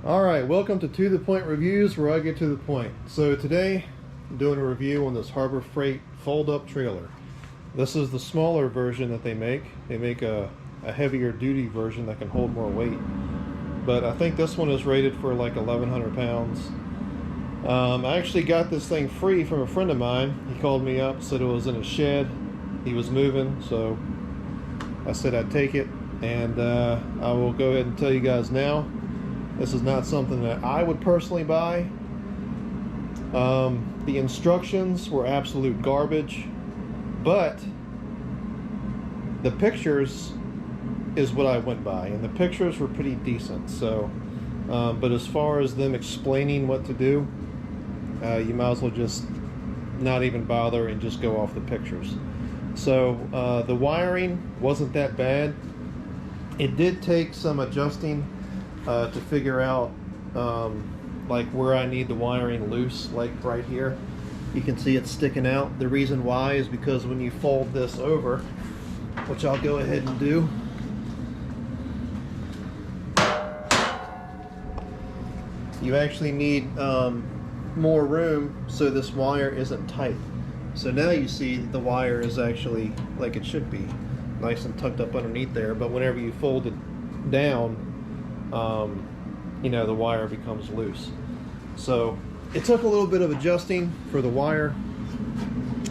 Alright, welcome to The Point Reviews, where I get to the point. So today, I'm doing a review on this Harbor Freight fold-up trailer. This is the smaller version that they make. They make a heavier duty version that can hold more weight. But I think this one is rated for like 1,100 pounds. I actually got this thing free from a friend of mine. He called me up, said it was in a shed. He was moving, so I said I'd take it. And I will go ahead and tell you guys now. This is not something that I would personally buy. The instructions were absolute garbage, but the pictures is what I went by, and the pictures were pretty decent. So, but as far as them explaining what to do, you might as well just not even bother and just go off the pictures. So the wiring wasn't that bad. It did take some adjusting to figure out like where I need the wiring loose, like right here. You can see it's sticking out. The reason why is because when you fold this over, which I'll go ahead and do, you actually need more room so this wire isn't tight. So now you see the wire is actually like it should be, nice and tucked up underneath there, but whenever you fold it down, you know, the wire becomes loose. So it took a little bit of adjusting for the wire,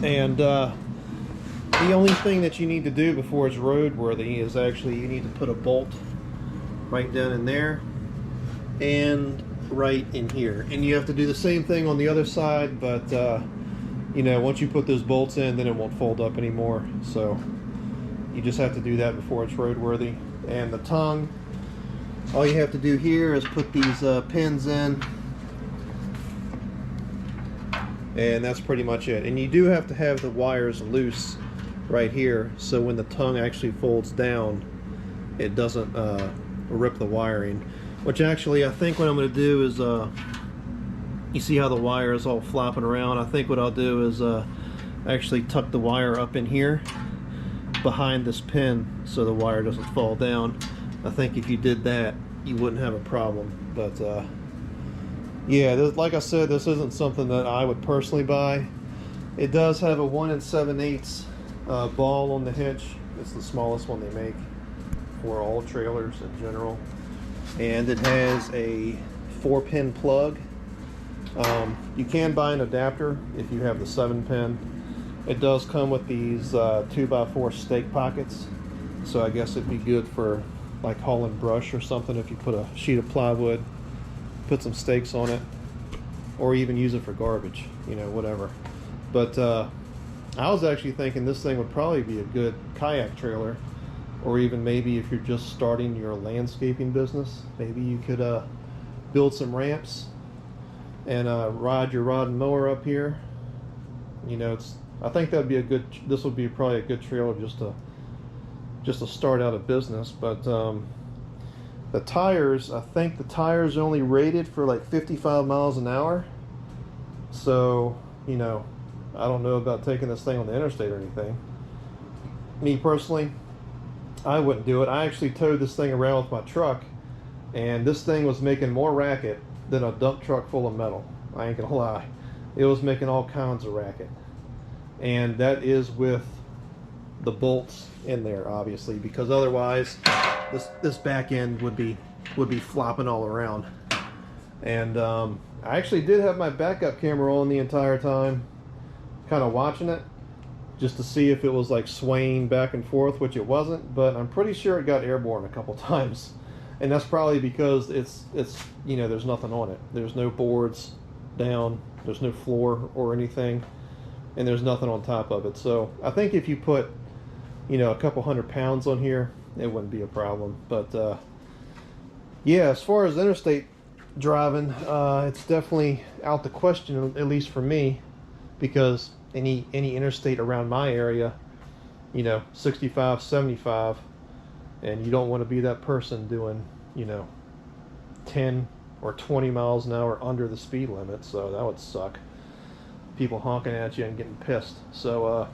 and the only thing that you need to do before it's roadworthy is actually you need to put a bolt right down in there and right in here, and you have to do the same thing on the other side, but you know, once you put those bolts in, then it won't fold up anymore. So you just have to do that before it's roadworthy. And the tongue, all you have to do here is put these pins in, and that's pretty much it. And you do have to have the wires loose right here, so when the tongue actually folds down, it doesn't rip the wiring. Which actually, I think what I'm going to do is, you see how the wire is all flopping around? I think what I'll do is actually tuck the wire up in here behind this pin so the wire doesn't fall down. I think if you did that, you wouldn't have a problem. But yeah, like I said, this isn't something that I would personally buy. It does have a 1 7/8 ball on the hitch. It's the smallest one they make for all trailers in general. And it has a 4-pin plug. You can buy an adapter if you have the 7-pin. It does come with these 2x4 stake pockets, so I guess it'd be good for like hauling brush or something if you put a sheet of plywood, put some stakes on it, or even use it for garbage, you know, whatever. But I was actually thinking this thing would probably be a good kayak trailer, or even maybe if you're just starting your landscaping business, maybe you could build some ramps and ride your rod and mower up here. You know, I think that'd be this would be probably a good trailer just to start out a business. But the tires, I think the tires are only rated for like 55 miles an hour. So, you know, I don't know about taking this thing on the interstate or anything. Me personally, I wouldn't do it. I actually towed this thing around with my truck, and this thing was making more racket than a dump truck full of metal. I ain't gonna lie. It was making all kinds of racket. And that is with the bolts in there, obviously, because otherwise this back end would be flopping all around. And I actually did have my backup camera on the entire time, kind of watching it just to see if it was like swaying back and forth, which it wasn't, but I'm pretty sure it got airborne a couple times. And that's probably because it's you know, there's nothing on it. There's no boards down, there's no floor or anything, and there's nothing on top of it. So I think if you put, you know, a couple 100 pounds on here, it wouldn't be a problem. But yeah, as far as interstate driving, it's definitely out the question, at least for me, because any interstate around my area, you know, 65, 75, and you don't want to be that person doing, you know, 10 or 20 miles an hour under the speed limit. So that would suck. People honking at you and getting pissed. So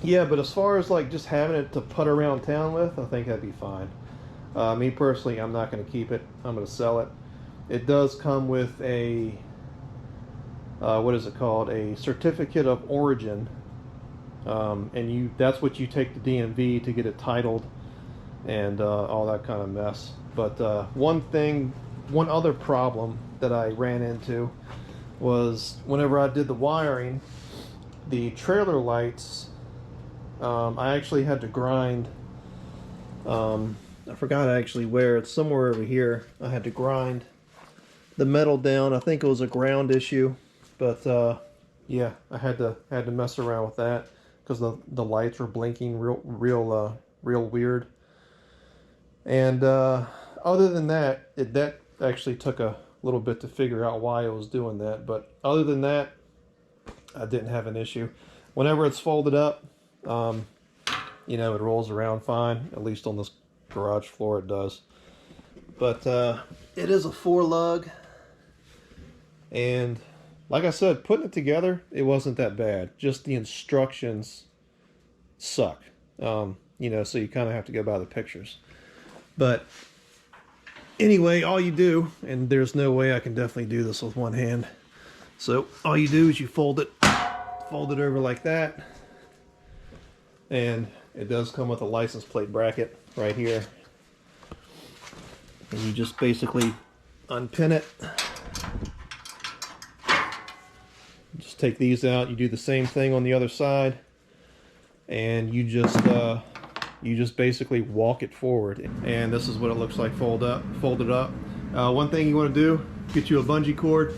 yeah, but as far as like just having it to putt around town with, I think that'd be fine. Me personally, I'm not going to keep it. I'm going to sell it. it does come with a what is it called? A certificate of origin, and that's what you take to DMV to get it titled and all that kind of mess. But one other problem that I ran into was whenever I did the wiring, the trailer lights, I actually had to grind. I forgot actually where. It's somewhere over here. I had to grind the metal down. I think it was a ground issue, but yeah, I had to mess around with that because the lights were blinking real weird. And other than that, that actually took a little bit to figure out why it was doing that. But other than that, I didn't have an issue. Whenever it's folded up, you know, it rolls around fine. At least on this garage floor it does. But it is a 4-lug, and like I said, putting it together, it wasn't that bad. Just the instructions suck. You know, so you kind of have to go by the pictures. But anyway, all you do, and there's no way I can definitely do this with one hand. So all you do is you fold it over like that. And it does come with a license plate bracket right here. And you just basically unpin it. Just take these out. You do the same thing on the other side. And you just basically walk it forward. And this is what it looks like folded up. One thing you want to do, get you a bungee cord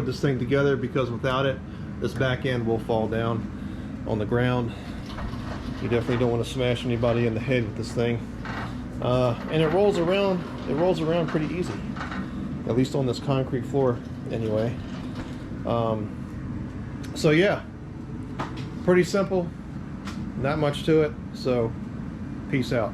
this thing together, because without it, this back end will fall down on the ground. You definitely don't want to smash anybody in the head with this thing. And it rolls around pretty easy, at least on this concrete floor anyway. So yeah, pretty simple, not much to it. So peace out.